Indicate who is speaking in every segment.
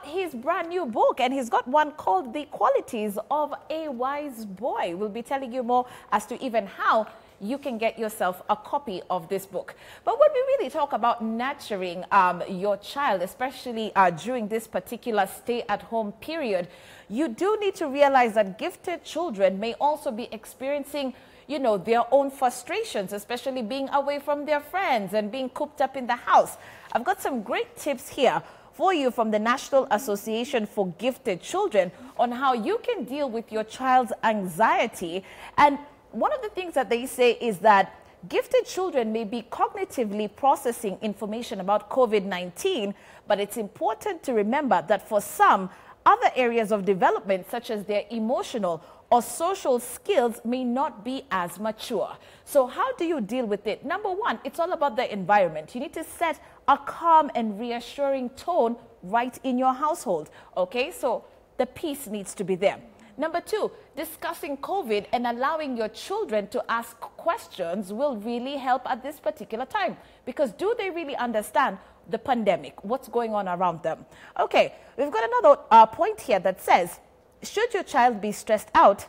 Speaker 1: about his brand new book, and he's got one called The Qualities of a Wise Boy. We'll be telling you more as to even how you can get yourself a copy of this book. But when we really talk about nurturing your child, especially during this particular stay-at-home period, you do need to realize that gifted children may also be experiencing, you know, their own frustrations, especially being away from their friends and being cooped up in the house. I've got some great tips here for you from the National Association for Gifted Children on how you can deal with your child's anxiety. And one of the things that they say is that gifted children may be cognitively processing information about COVID-19, but it's important to remember that for some, other areas of development, such as their emotional or social skills, may not be as mature. So how do you deal with it? Number one, it's all about the environment. You need to set a calm and reassuring tone right in your household. Okay, so the peace needs to be there. Number two, discussing COVID and allowing your children to ask questions will really help at this particular time, because do they really understand the pandemic, what's going on around them? Okay, we've got another point here that says, should your child be stressed out,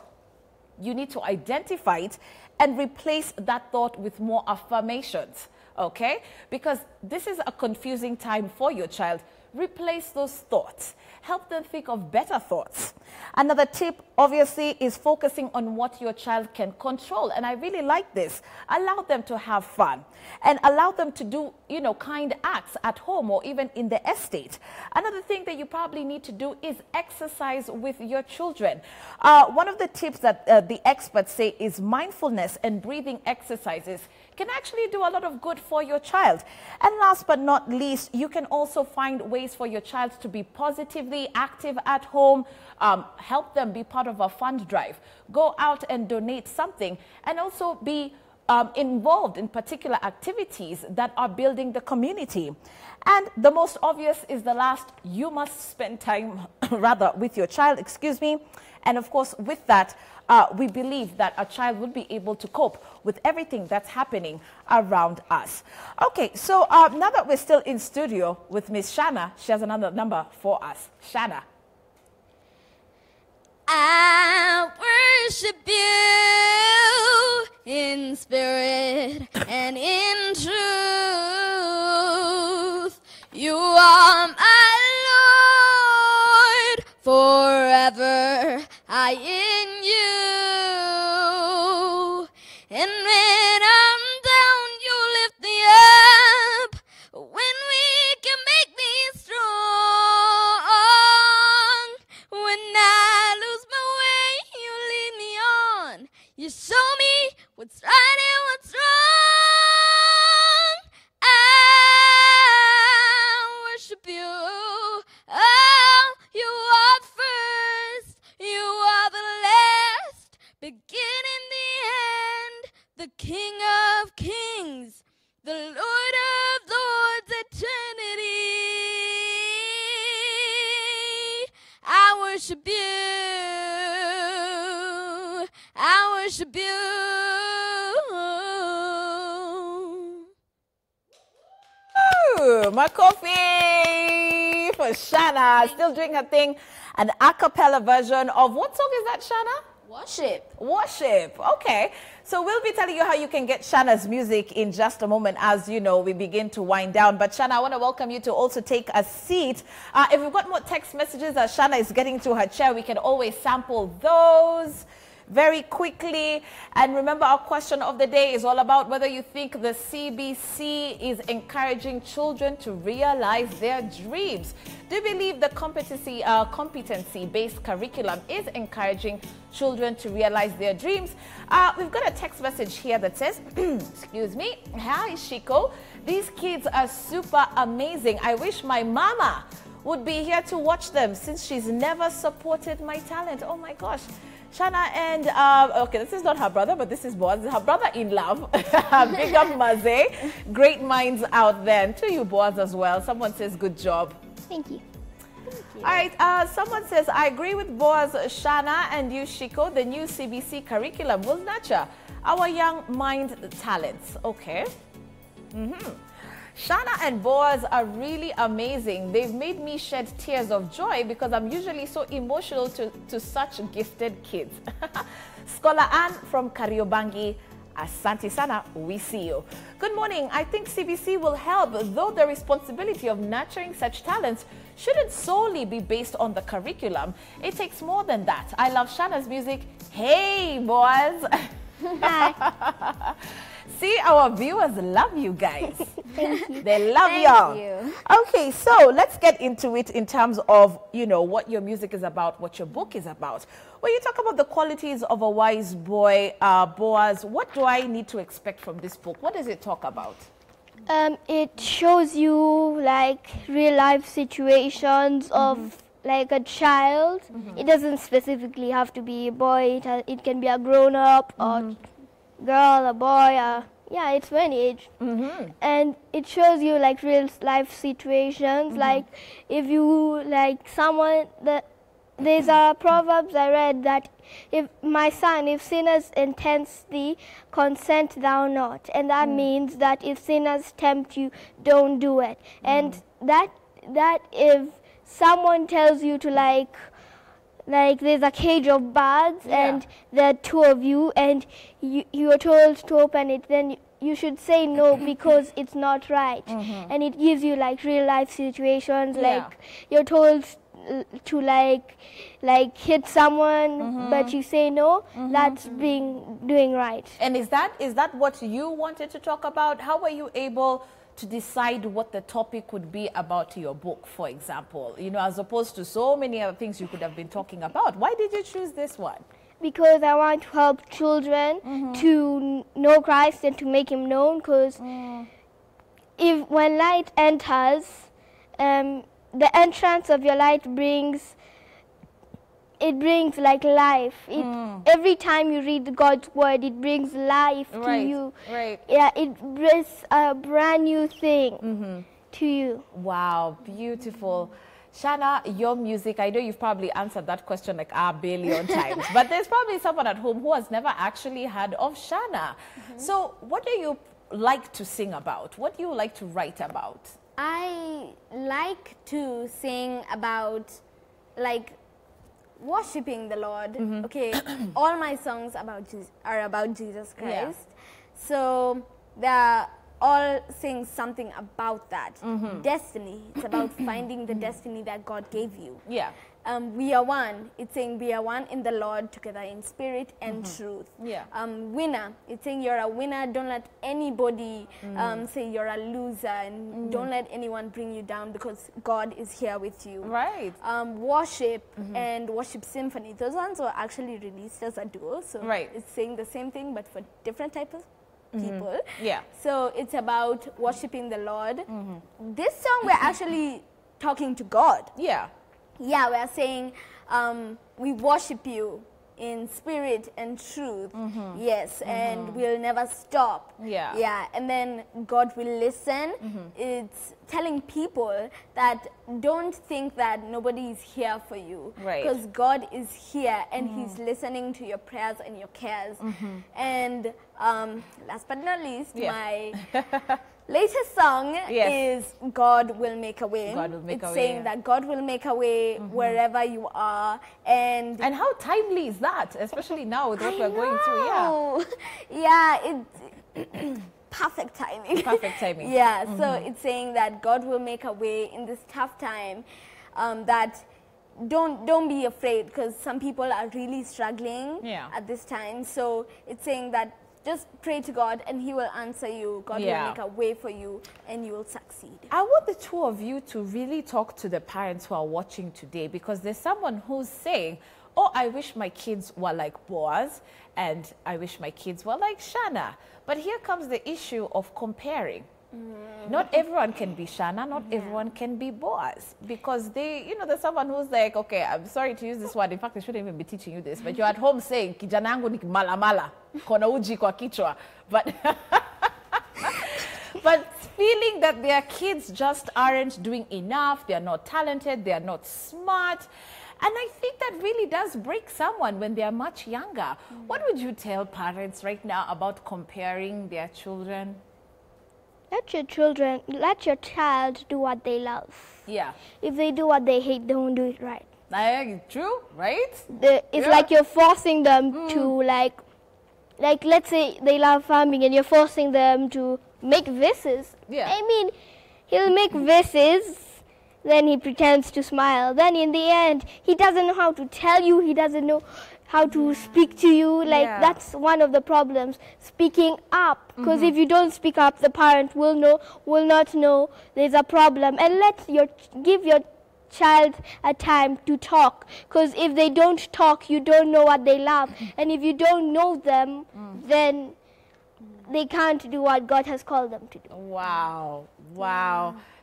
Speaker 1: you need to identify it and replace that thought with more affirmations, okay? Because this is a confusing time for your child. Replace those thoughts. Help them think of better thoughts. Another tip, obviously, is focusing on what your child can control. And I really like this. Allow them to have fun and allow them to do, you know, kind acts at home or even in the estate. Another thing that you probably need to do is exercise with your children. One of the tips that the experts say is mindfulness and breathing exercises can actually do a lot of good for your child. And last but not least, you can also find ways for your child to be positively active at home. Help them be part of a fund drive. Go out and donate something, and also be involved in particular activities that are building the community. And the most obvious is the last: you must spend time rather with your child, excuse me. And of course, with that, we believe that a child will be able to cope with everything that's happening around us. Okay, so now that we're still in studio with Miss Shanah, she has another number for us. Shanah.
Speaker 2: I worship you in spirit and in truth. You are my Lord, forever I in you. And when I'm down, you lift me up. When weak, you make me strong. When I lose my way, you lead me on. You show me what's right and what's wrong. I worship you. Oh, you are the first, you are the last, beginning, the end, the King of kings, the Lord of lords, eternity. I worship you. I worship you.
Speaker 1: Ooh, my coffee for Shanah. Still doing her thing. An a cappella version of what song is that, Shanah?
Speaker 2: Worship.
Speaker 1: Worship. Okay. So we'll be telling you how you can get Shanah's music in just a moment as, you know, we begin to wind down. But Shanah, I want to welcome you to also take a seat. If we've got more text messages as Shanah is getting to her chair, we can always sample those very quickly. And remember, our question of the day is all about whether you think the CBC is encouraging children to realize their dreams. Do you believe the competency-based curriculum is encouraging children to realize their dreams? We've got a text message here that says, excuse me, hi Shiko, these kids are super amazing. I wish my mama would be here to watch them since she's never supported my talent. Oh my gosh. Shanah and, okay, this is not her brother, but this is Boaz, her brother in love. Big up Maze. Great minds out there. And to you, Boaz, as well. Someone says, good job.
Speaker 2: Thank you. Thank you.
Speaker 1: All right, someone says, I agree with Boaz, Shanah, and you, Shiko. The new CBC curriculum will nurture our young mind talents. Okay. Shanah and Boaz are really amazing. They've made me shed tears of joy because I'm usually so emotional to such gifted kids. Scholar Anne from Kariobangi, Asante Sana, we see you. Good morning. I think CBC will help, though the responsibility of nurturing such talents shouldn't solely be based on the curriculum. It takes more than that. I love Shanah's music. Hey, Boaz.
Speaker 2: Hi.
Speaker 1: See, our viewers love you guys.
Speaker 2: Thank you.
Speaker 1: They love
Speaker 2: Thank
Speaker 1: y'all.
Speaker 2: you.
Speaker 1: Okay, so let's get into it in terms of, you know, what your music is about, what your book is about. When you talk about the qualities of a wise boy, Boaz, what do I need to expect from this book? What does it talk about?
Speaker 2: It shows you like real life situations of like a child. It doesn't specifically have to be a boy. It can be a grown up or girl, a boy. Yeah, it's for any age. And it shows you like real life situations. Like if you like someone that. These are proverbs I read that if my son, if sinners intents thee, consent thou not. And that means that if sinners tempt you, don't do it. And that if someone tells you to like there's a cage of birds and there are two of you and you are told to open it, then you should say no because it's not right. And it gives you like real life situations, like you're told to like hit someone but you say no, that's doing right.
Speaker 1: And is that what you wanted to talk about? How were you able to decide what the topic would be about your book, for example, you know, as opposed to so many other things you could have been talking about? Why did you choose this one?
Speaker 2: Because I want to help children to know Christ and to make him known, because if when light enters, the entrance of your light brings like life. Every time you read God's word, it brings life to you. Yeah, it brings a brand new thing to you.
Speaker 1: Wow, beautiful. Shanah, your music, I know you've probably answered that question like a billion times, but there's probably someone at home who has never actually heard of Shanah. So what do you like to sing about? What do you like to write about?
Speaker 3: I like to sing about like worshiping the Lord. Okay, all my songs are about Jesus Christ. So they're all saying something about that. Destiny. It's about finding the destiny that God gave you.
Speaker 1: Yeah.
Speaker 3: We are one. It's saying we are one in the Lord, together in spirit and truth.
Speaker 1: Yeah.
Speaker 3: Winner. It's saying you're a winner. Don't let anybody say you're a loser, and don't let anyone bring you down, because God is here with you.
Speaker 1: Right.
Speaker 3: Worship and worship symphony. Those ones were actually released as a duo. So it's saying the same thing, but for different types of people.
Speaker 1: Yeah.
Speaker 3: So it's about worshiping the Lord. This song we're actually talking to God.
Speaker 1: Yeah.
Speaker 3: Yeah, we're saying we worship you in spirit and truth. Yes, and we'll never stop.
Speaker 1: Yeah.
Speaker 3: Yeah, and then God will listen. It's telling people that don't think that nobody is here for you.
Speaker 1: Right.
Speaker 3: Because God is here and he's listening to your prayers and your cares. And last but not least, my latest song is God Will Make a Way.
Speaker 1: God will make
Speaker 3: it's
Speaker 1: a way.
Speaker 3: saying that God will make a way wherever you are. And
Speaker 1: how timely is that, especially now with what we're going through?
Speaker 3: Yeah, it's perfect timing.
Speaker 1: Perfect timing.
Speaker 3: Yeah, so it's saying that God will make a way in this tough time. That don't be afraid, because some people are really struggling at this time. So it's saying that just pray to God and he will answer you. God will make a way for you and you will succeed.
Speaker 1: I want the two of you to really talk to the parents who are watching today, because there's someone who's saying, oh, I wish my kids were like Boaz and I wish my kids were like Shanah. But here comes the issue of comparing. Not everyone can be Shanah, not everyone can be Boaz, because they, you know, there's someone who's like, okay, I'm sorry to use this word. In fact, I shouldn't even be teaching you this, but you're at home saying, kijana yangu ni mala mala, kona uji kwa kichwa. But, but feeling that their kids just aren't doing enough, they're not talented, they're not smart. And I think that really does break someone when they're much younger. What would you tell parents right now about comparing their children?
Speaker 4: let your child do what they love.
Speaker 1: Yeah.
Speaker 4: If they do what they hate, they won't do it right.
Speaker 1: True, right?
Speaker 4: It's like you're forcing them to like let's say they love farming and you're forcing them to make vases.
Speaker 1: Yeah.
Speaker 4: I mean, he'll make vases, then he pretends to smile. Then in the end, he doesn't know how to tell you. He doesn't know how to speak to you. Like that's one of the problems. Speaking up, because if you don't speak up, the parent will not know there's a problem. And give your child a time to talk, because if they don't talk, you don't know what they love, and if you don't know them, then they can't do what God has called them to do.
Speaker 1: Wow.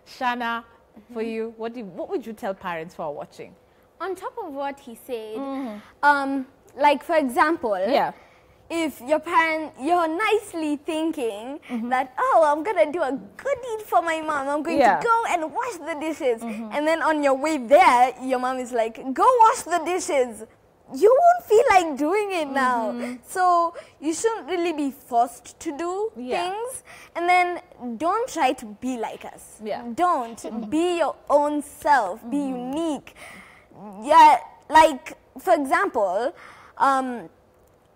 Speaker 1: Shanah, for you, what would you tell parents who are watching?
Speaker 3: On top of what he said, like for example, if you're nicely thinking that, oh, I'm going to do a good deed for my mom. I'm going to go and wash the dishes. And then on your way there, your mom is like, go wash the dishes. You won't feel like doing it now. So you shouldn't really be forced to do things. And then don't try to be like us. Don't. Be your own self. Be unique. Yeah, like, for example,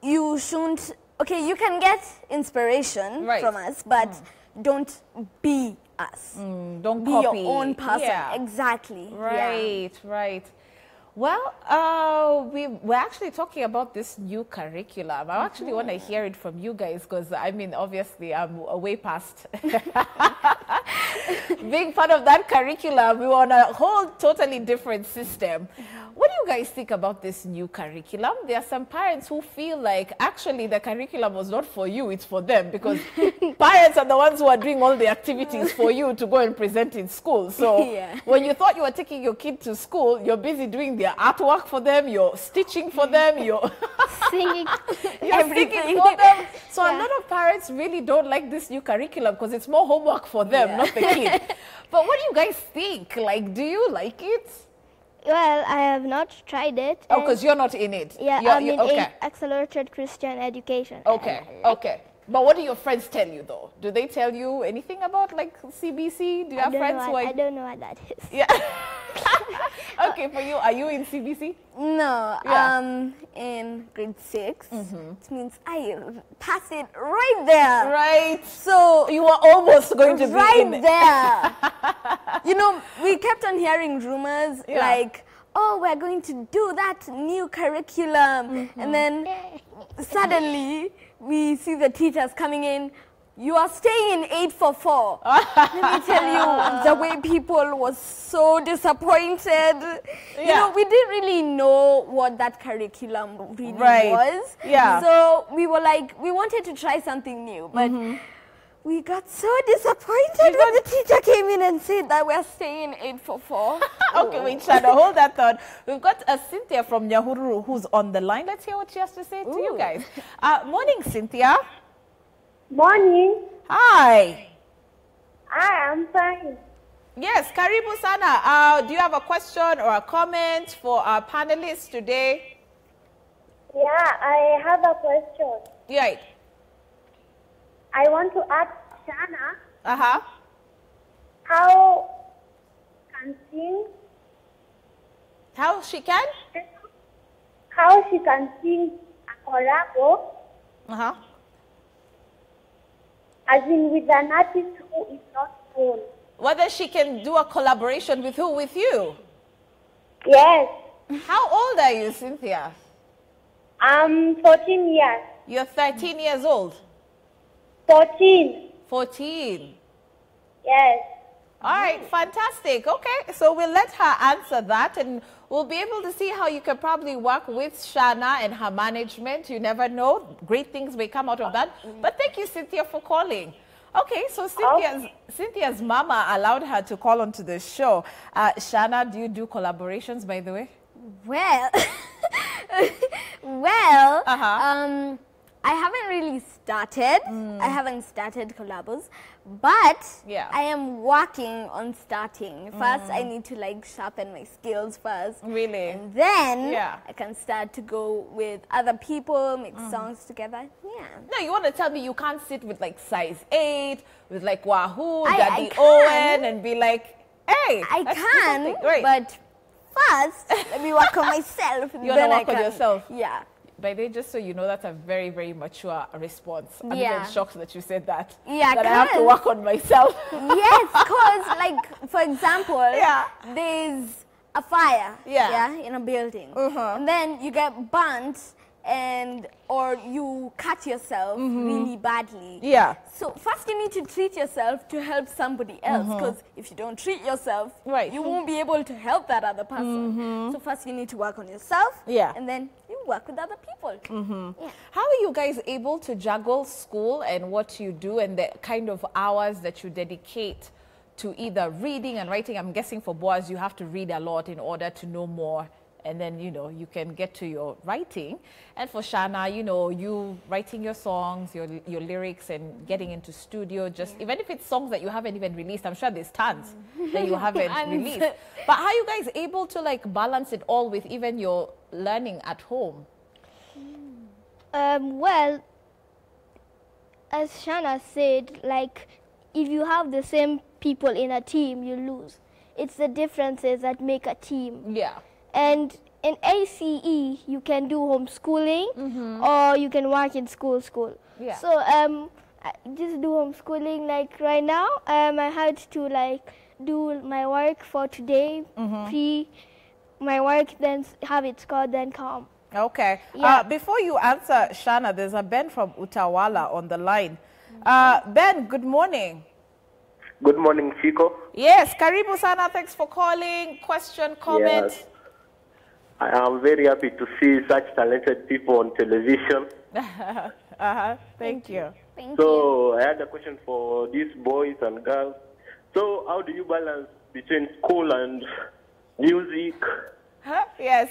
Speaker 3: you shouldn't, okay, you can get inspiration from us, but don't be us.
Speaker 1: Don't
Speaker 3: be
Speaker 1: copy.
Speaker 3: your own person. Exactly.
Speaker 1: Right. Well, we're actually talking about this new curriculum. I actually want to hear it from you guys, because I mean, obviously, I'm way past being part of that curriculum. We want a whole totally different system. What do you guys think about this new curriculum? There are some parents who feel like actually the curriculum was not for you, it's for them, because parents are the ones who are doing all the activities for you to go and present in school. So when you thought you were taking your kid to school, you're busy doing their artwork for them, you're stitching for them, you're
Speaker 4: singing,
Speaker 1: singing for them. So a lot of parents really don't like this new curriculum because it's more homework for them, not the kid. But what do you guys think? Like, do you like it?
Speaker 4: Well, I have not tried it.
Speaker 1: Oh, because you're not in it.
Speaker 4: Yeah, I'm in accelerated Christian education.
Speaker 1: Okay. But what do your friends tell you, though? Do they tell you anything about, like, CBC? Do you have friends who are...
Speaker 4: I don't know what that is.
Speaker 1: Yeah. Okay, for you, are you in CBC?
Speaker 3: No, in grade 6. It means I pass it right there.
Speaker 1: Right.
Speaker 3: So
Speaker 1: you were almost going to be
Speaker 3: right there. You know, we kept on hearing rumors like, oh, we're going to do that new curriculum. And then suddenly we see the teachers coming in. You are staying in 844. Let me tell you, the way people was so disappointed. You know, we didn't really know what that curriculum really was. So we were like, we wanted to try something new, but we got so disappointed when the teacher came in and said that we're staying in 844.
Speaker 1: Okay, wait, Shanah, hold that thought. We've got Cynthia from Nyahururu who's on the line. Let's hear what she has to say to you guys. Morning, Cynthia.
Speaker 5: Morning.
Speaker 1: Hi.
Speaker 5: I am fine.
Speaker 1: Yes, Karibu Sana. Do you have a question or a comment for our panelists today?
Speaker 5: Yeah, I have a question.
Speaker 1: Right.
Speaker 5: I want to ask Shanah.
Speaker 1: How
Speaker 5: can sing?
Speaker 1: How she can?
Speaker 5: How she can sing a collabo? As in with an artist who is not known.
Speaker 1: Whether she can do a collaboration with who? With you?
Speaker 5: Yes.
Speaker 1: How old are you, Cynthia?
Speaker 5: I'm 14 years.
Speaker 1: You're 13 years old?
Speaker 5: 14.
Speaker 1: 14.
Speaker 5: Yes.
Speaker 1: All right, fantastic. Okay, so we'll let her answer that, and we'll be able to see how you can probably work with Shanah and her management. You never know. Great things may come out of that. But thank you, Cynthia, for calling. Okay, so Cynthia's mama allowed her to call onto the show. Shanah, do you do collaborations, by the way?
Speaker 3: Well, I haven't really started. I haven't started collabos, But
Speaker 1: Yeah.
Speaker 3: I am working on starting. First, I need to like sharpen my skills first.
Speaker 1: Really?
Speaker 3: And then
Speaker 1: Yeah.
Speaker 3: I can start to go with other people, make songs together. Yeah.
Speaker 1: No, you want to tell me you can't sit with like size 8, with like Wahoo,
Speaker 3: I
Speaker 1: Daddy
Speaker 3: can.
Speaker 1: Owen, and be like, hey,
Speaker 3: I
Speaker 1: let's do
Speaker 3: can,
Speaker 1: something. Right.
Speaker 3: but first, let me work on myself.
Speaker 1: You wanna work on yourself?
Speaker 3: Yeah.
Speaker 1: By the way, just so you know, that's a very, very mature response. I'm
Speaker 3: Yeah.
Speaker 1: even shocked that you said that.
Speaker 3: Yeah,
Speaker 1: that I have to
Speaker 3: 'cause-
Speaker 1: work on myself.
Speaker 3: Yes, because like for example,
Speaker 1: Yeah.
Speaker 3: there's a fire
Speaker 1: Yeah.
Speaker 3: in a building, and then you get burnt or you cut yourself really badly.
Speaker 1: Yeah.
Speaker 3: So first you need to treat yourself to help somebody else, because if you don't treat yourself,
Speaker 1: Right.
Speaker 3: you won't be able to help that other person. So first you need to work on yourself,
Speaker 1: Yeah.
Speaker 3: and then you work with other people. Yeah.
Speaker 1: How are you guys able to juggle school and what you do and the kind of hours that you dedicate to either reading and writing? I'm guessing for Boaz, you have to read a lot in order to know more. And then, you know, you can get to your writing. And for Shanah, you know, you writing your songs, your lyrics and getting into studio, just even if it's songs that you haven't even released, I'm sure there's tons that you haven't released. But how are you guys able to like balance it all with even your learning at home?
Speaker 4: Well, as Shanah said, like if you have the same people in a team, you lose. It's the differences that make a team.
Speaker 1: Yeah.
Speaker 4: And in ACE, you can do homeschooling or you can work in school.
Speaker 1: Yeah.
Speaker 4: So I just do homeschooling. Like right now, I had to like do my work for today, my work, then have it scored, then come.
Speaker 1: Okay.
Speaker 4: Yeah.
Speaker 1: Before you answer, Shanah, there's a Ben from Utawala on the line. Ben, good morning.
Speaker 6: Good morning, Chico.
Speaker 1: Yes, karibu sana. Thanks for calling. Question, comment?
Speaker 6: Yes. I am very happy to see such talented people on television.
Speaker 1: Thank you.
Speaker 3: Thank you.
Speaker 6: So I had a question for these boys and girls. So how do you balance between school and music?
Speaker 1: Yes.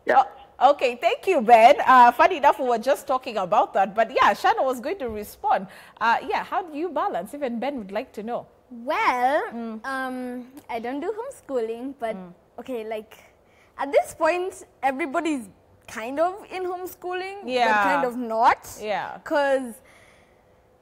Speaker 6: Yeah.
Speaker 1: Okay, thank you, Ben. Funny enough, we were just talking about that. But yeah, Shanah was going to respond. Yeah, how do you balance? Even Ben would like to know.
Speaker 3: Well, I don't do homeschooling, but okay, like at this point, everybody's kind of in homeschooling, but
Speaker 1: Yeah.
Speaker 3: kind of not.
Speaker 1: Yeah.
Speaker 3: Because,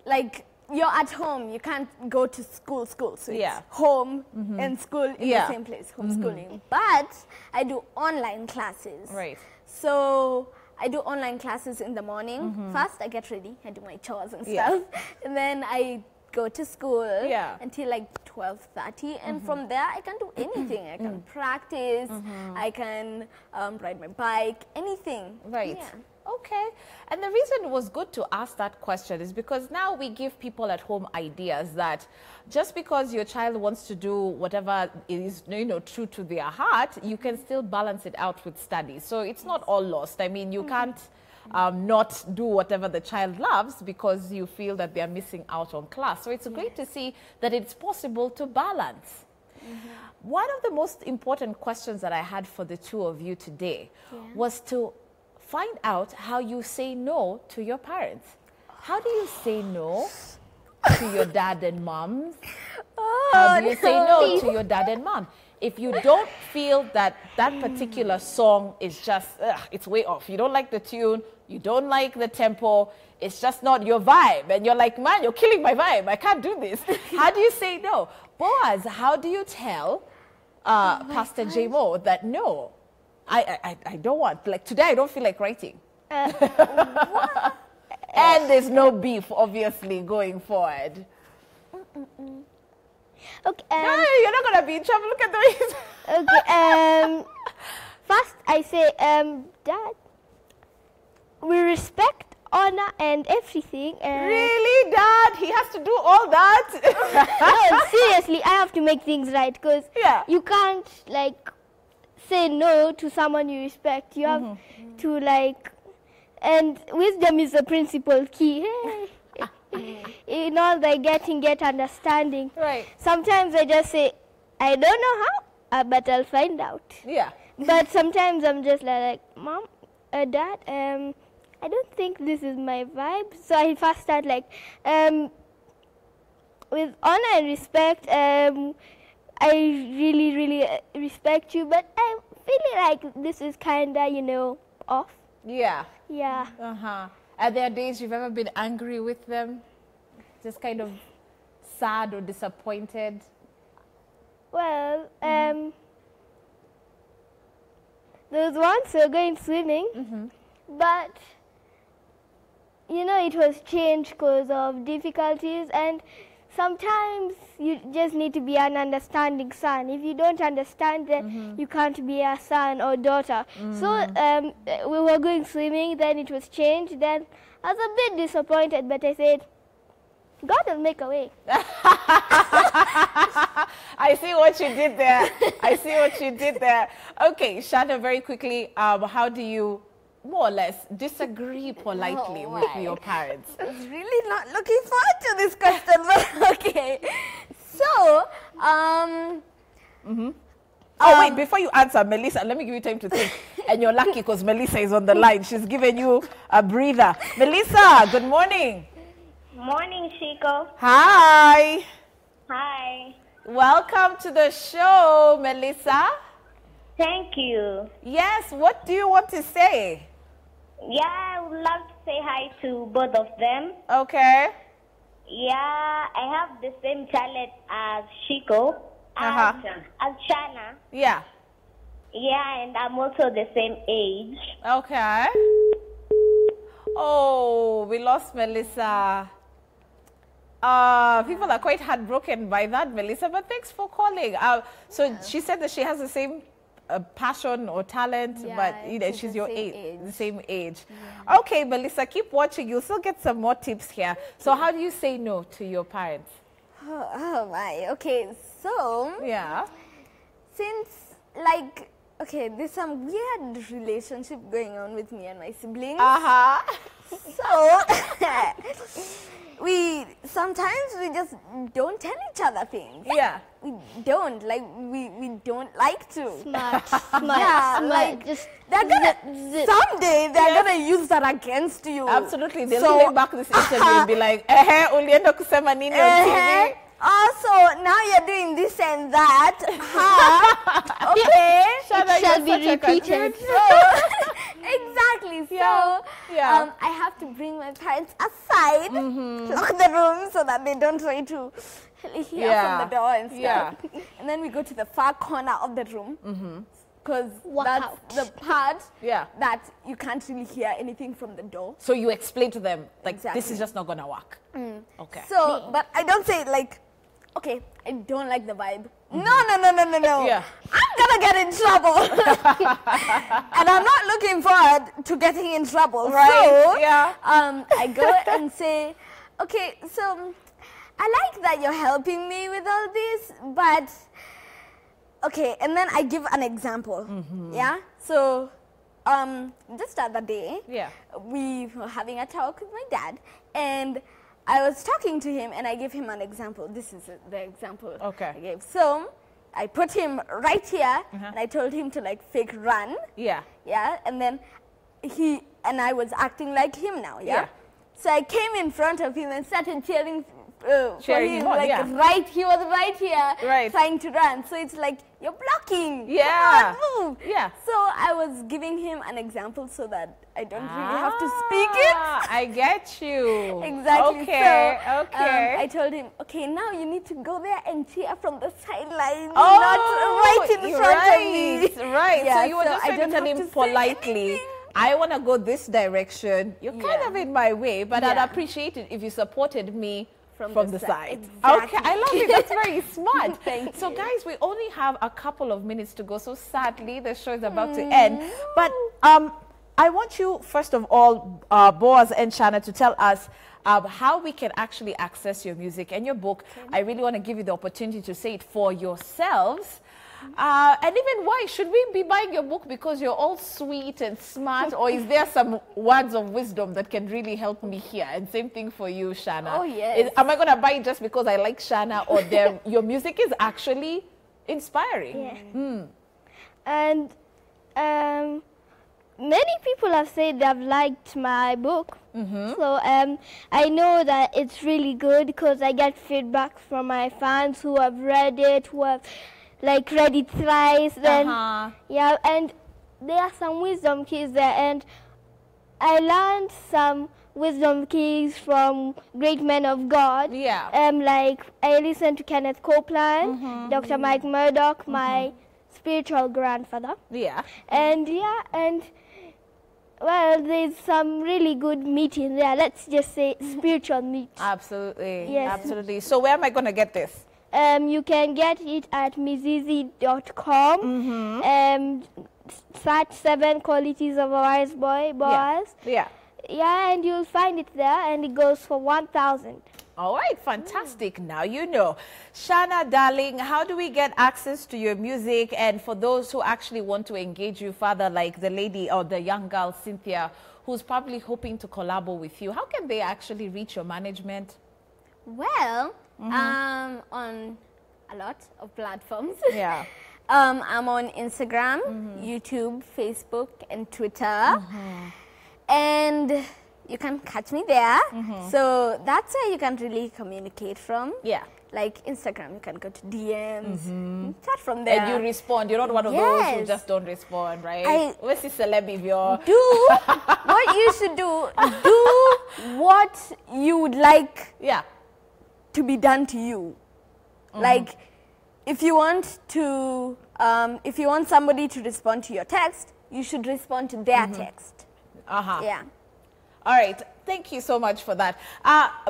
Speaker 3: like, you're at home, you can't go to school. So
Speaker 1: Yeah.
Speaker 3: it's home and school in
Speaker 1: Yeah.
Speaker 3: the same place, homeschooling. But I do online classes.
Speaker 1: Right.
Speaker 3: So I do online classes in the morning. First, I get ready, I do my chores and
Speaker 1: Yeah.
Speaker 3: stuff, and then I go to school
Speaker 1: Yeah.
Speaker 3: until like 12:30, and from there I can do anything. I can practice, I can ride my bike, anything.
Speaker 1: Right.
Speaker 3: Yeah.
Speaker 1: Okay. And the reason it was good to ask that question is because now we give people at home ideas that just because your child wants to do whatever is, you know, true to their heart, you can still balance it out with studies. So it's not all lost. I mean, you can't not do whatever the child loves because you feel that they're missing out on class. So it's great to see that it's possible to balance. One of the most important questions that I had for the two of you today was to find out how you say no to your parents. How do you say no to your dad and mom? How do you say no to your dad and mom? If you don't feel that that particular song is just, it's way off. You don't like the tune, you don't like the tempo, it's just not your vibe. And you're like, man, you're killing my vibe. I can't do this. How do you say no? Boaz, how do you tell Pastor J-Mo that no, I don't want, like today I don't feel like writing. And there's no beef, obviously, going forward.
Speaker 4: Okay.
Speaker 1: No, you're not going to be in trouble. Look at the way he's...
Speaker 4: Okay. First, I say, Dad, we respect, honor, and everything.
Speaker 1: Really, Dad? He has to do all that?
Speaker 4: No, seriously, I have to make things right because
Speaker 1: Yeah.
Speaker 4: you can't like say no to someone you respect. You have to like, and wisdom is the principal key. In all the get understanding.
Speaker 1: Right.
Speaker 4: Sometimes I just say, I don't know how, but I'll find out.
Speaker 1: Yeah.
Speaker 4: But sometimes I'm just like Mom, Dad, I don't think this is my vibe. So I first start like, with honor and respect. I really respect you, but I'm feeling like this is kinda, you know, off.
Speaker 1: Yeah.
Speaker 4: Yeah.
Speaker 1: Are there days you've ever been angry with them? Just kind of sad or disappointed?
Speaker 4: Well, there was once we were going swimming, but you know, it was changed because of difficulties, and sometimes you just need to be an understanding son. If you don't understand, then you can't be a son or daughter. So we were going swimming, then it was changed. Then I was a bit disappointed, but I said, God will make a way.
Speaker 1: I see what you did there. I see what you did there. Okay, Shanah, very quickly, how do you more or less disagree politely with your parents?
Speaker 3: I was really not looking forward to this question, but okay. So,
Speaker 1: Oh, wait, before you answer, Melissa, let me give you time to think. And you're lucky because Melissa is on the line. She's given you a breather. Melissa, good morning.
Speaker 5: Morning, Chico.
Speaker 1: Hi.
Speaker 5: Hi.
Speaker 1: Welcome to the show, Melissa.
Speaker 5: Thank you.
Speaker 1: Yes, what do you want to say?
Speaker 5: Yeah, I would love to say hi to both of them.
Speaker 1: Okay.
Speaker 5: Yeah, I have the same talent as Chico, as Shanah.
Speaker 1: Yeah.
Speaker 5: Yeah, and I'm also the same age.
Speaker 1: Okay. Oh, we lost Melissa. People are quite heartbroken by that, Melissa, but thanks for calling. So she said that she has the same passion or talent, but you know, she's your age, the same age. Yeah. Okay, Melissa, keep watching. You'll still get some more tips here. So how do you say no to your parents?
Speaker 3: Oh my, okay, so
Speaker 1: Yeah.
Speaker 3: since like, okay, there's some weird relationship going on with me and my siblings. So we sometimes just don't tell each other things.
Speaker 1: Yeah.
Speaker 3: We don't don't like to.
Speaker 4: Smart.
Speaker 3: Yeah, like
Speaker 4: just
Speaker 3: they're gonna someday they're gonna use that against you.
Speaker 1: Absolutely. They'll play back this interview and be like, ulienda kusema nini on TV?
Speaker 3: Also, now you're doing this and that. Okay.
Speaker 4: It shall be repeated.
Speaker 3: Exactly.
Speaker 1: Yeah.
Speaker 3: So,
Speaker 1: Yeah.
Speaker 3: I have to bring my parents aside, lock the room so that they don't try to hear from the door and stuff. And then we go to the far corner of the room. Because that's the part that you can't really hear anything from the door.
Speaker 1: So you explain to them, like,
Speaker 3: Exactly.
Speaker 1: this is just not going to work. Okay.
Speaker 3: So, but I don't say like, okay, I don't like the vibe. No.
Speaker 1: Yeah.
Speaker 3: I'm gonna get in trouble. And I'm not looking forward to getting in trouble.
Speaker 1: Right.
Speaker 3: So,
Speaker 1: Yeah.
Speaker 3: I go and say, okay, so I like that you're helping me with all this, but okay, and then I give an example. Yeah. So, just the other day, we were having a talk with my dad, and I was talking to him, and I gave him an example. This is the example I gave. So, I put him right here, and I told him to like fake run. Yeah. Yeah, and then I was acting like him now. Yeah. So I came in front of him and started cheering for him, like right, he was right here, trying to run. So it's like, you're blocking.
Speaker 1: Yeah.
Speaker 3: Come on, move.
Speaker 1: Yeah.
Speaker 3: So I was giving him an example so that I don't really have to speak it.
Speaker 1: I get you.
Speaker 3: Exactly.
Speaker 1: Okay.
Speaker 3: So,
Speaker 1: Okay.
Speaker 3: I told him, okay, now you need to go there and cheer from the sidelines,
Speaker 1: Oh,
Speaker 3: not right in front of me.
Speaker 1: Right.
Speaker 3: Yeah,
Speaker 1: So you were
Speaker 3: so
Speaker 1: just
Speaker 3: I
Speaker 1: trying to
Speaker 3: don't
Speaker 1: tell
Speaker 3: have
Speaker 1: him
Speaker 3: to say
Speaker 1: politely,
Speaker 3: anything.
Speaker 1: I want to go this direction. You're kind of in my way, but I'd
Speaker 3: Yeah.
Speaker 1: appreciate it if you supported me from the side.
Speaker 3: Exactly.
Speaker 1: Okay, I love it. That's very smart.
Speaker 3: Thank
Speaker 1: So guys, we only have a couple of minutes to go. So sadly, the show is about to end. But I want you, first of all, Boaz and Shanah, to tell us how we can actually access your music and your book. I really want to give you the opportunity to say it for yourselves. And even why should we be buying your book because you're all sweet and smart, or is there some words of wisdom that can really help me here? And same thing for you, Shanah.
Speaker 3: Oh, yes.
Speaker 1: Am I going to buy it just because I like Shanah, or your music is actually inspiring?
Speaker 4: Yeah. And many people have said they've liked my book. So I know that it's really good because I get feedback from my fans who have read it, who have like read it thrice. Then yeah, and there are some wisdom keys there, and I learned some wisdom keys from great men of God.
Speaker 1: Yeah.
Speaker 4: Like I listened to Kenneth Copeland, Dr. Mike Murdoch, my spiritual grandfather.
Speaker 1: Yeah.
Speaker 4: And well, there's some really good meat in there. Let's just say spiritual meat.
Speaker 1: Absolutely.
Speaker 4: Yes.
Speaker 1: Absolutely. So where am I going to get this?
Speaker 4: You can get it at mizizi.com. Search 7 qualities of a wise boy, Boaz.
Speaker 1: Yeah.
Speaker 4: Yeah, and you'll find it there, and it goes for 1,000.
Speaker 1: All right, fantastic. Now you know. Shanah, darling, how do we get access to your music? And for those who actually want to engage you further, like the lady or the young girl, Cynthia, who's probably hoping to collabo with you, how can they actually reach your management?
Speaker 3: Well, on a lot of platforms.
Speaker 1: Yeah.
Speaker 3: I'm on Instagram, YouTube, Facebook, and Twitter. And you can catch me there. So that's where you can really communicate from.
Speaker 1: Yeah.
Speaker 3: Like Instagram, you can go to DMs, chat from there.
Speaker 1: And you respond. You're not one of those who just don't respond, right? Where's the celeb if you're...
Speaker 3: Do what you should do. Do what you would like to be done to you. Like, if you want to, if you want somebody to respond to your text, you should respond to their text. Yeah.
Speaker 1: All right. Thank you so much for that.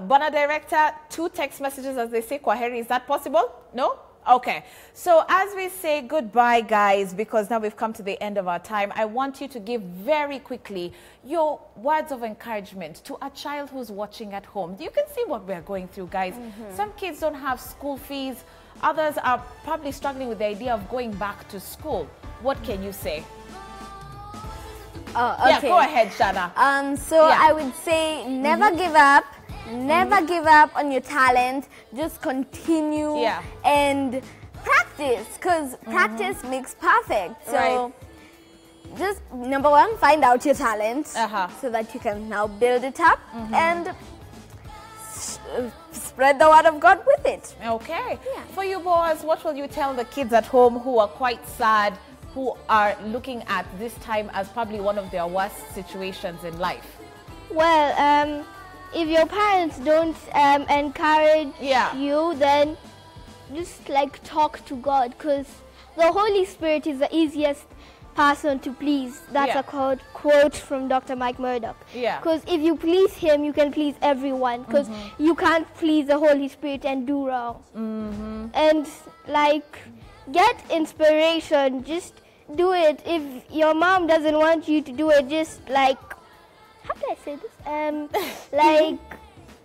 Speaker 1: Bona Director, 2 text messages, as they say, Kwaheri. Is that possible? No? Okay. So as we say goodbye, guys, because now we've come to the end of our time, I want you to give very quickly your words of encouragement to a child who's watching at home. You can see what we're going through, guys. Some kids don't have school fees. Others are probably struggling with the idea of going back to school. What can you say?
Speaker 3: Oh, okay.
Speaker 1: Yeah, go ahead, Shanah.
Speaker 3: I would say never give up. Never give up on your talent. Just continue and practice, because practice makes perfect. So just number 1, find out your talent so that you can now build it up and spread the word of God with it.
Speaker 1: Okay. Yeah. For you, Boaz, what will you tell the kids at home who are quite sad, who are looking at this time as probably one of their worst situations in life?
Speaker 4: Well, if your parents don't encourage you, then just like talk to God, because the Holy Spirit is the easiest person to please. That's a quote from Dr. Mike Murdoch. Yeah. Because if you please him, you can please everyone, because you can't please the Holy Spirit and do wrong. And like, get inspiration. Just do it. If your mom doesn't want you to do it, just like, how can I say this? Like,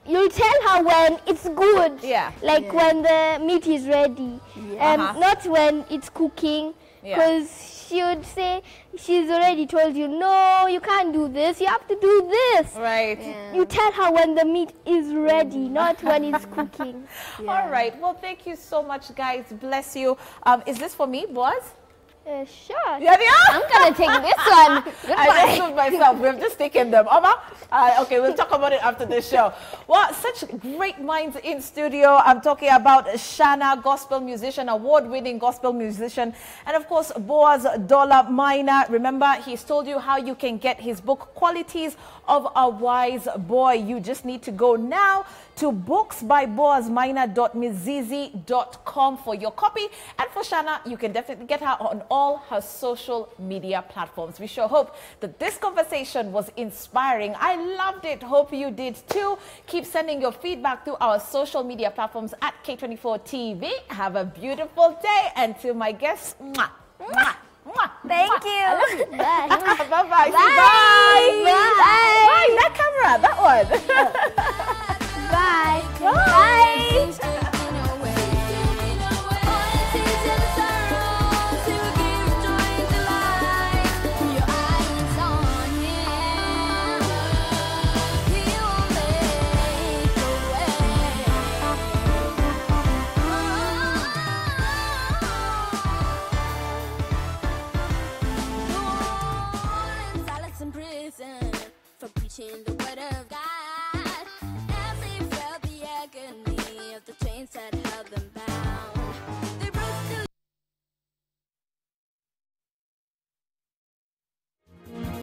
Speaker 4: you'll tell her when it's good. Yeah. Like when the meat is ready. Not when it's cooking. Because she would say, she's already told you, no, you can't do this. You have to do this. Right. Yeah. You tell her when the meat is ready, not when it's cooking.
Speaker 1: All right. Well, thank you so much, guys. Bless you. Is this for me, Boaz?
Speaker 4: Sure.
Speaker 1: Yeah,
Speaker 3: I'm going to take this one.
Speaker 1: I just told myself. We've just taken them. Okay, we'll talk about it after the show. Well, such great minds in studio. I'm talking about Shanah, gospel musician, award-winning gospel musician, and of course, Boaz Dollar Miner. Remember, he's told you how you can get his book, Qualities of a Wise Boy. You just need to go now to booksbyboazminer.mizizi.com for your copy. And for Shanah, you can definitely get her on all her social media platforms. We sure hope that this conversation was inspiring. I loved it. Hope you did too. Keep sending your feedback through our social media platforms at K24 TV. Have a beautiful day. And to my guests, mwah, mwah, mwah,
Speaker 3: thank
Speaker 1: mwah.
Speaker 3: you.
Speaker 1: I love you. Bye. Bye-bye.
Speaker 3: Bye.
Speaker 1: Bye. Bye. Bye. That camera, that one.
Speaker 3: Bye.
Speaker 1: Bye.
Speaker 3: Bye.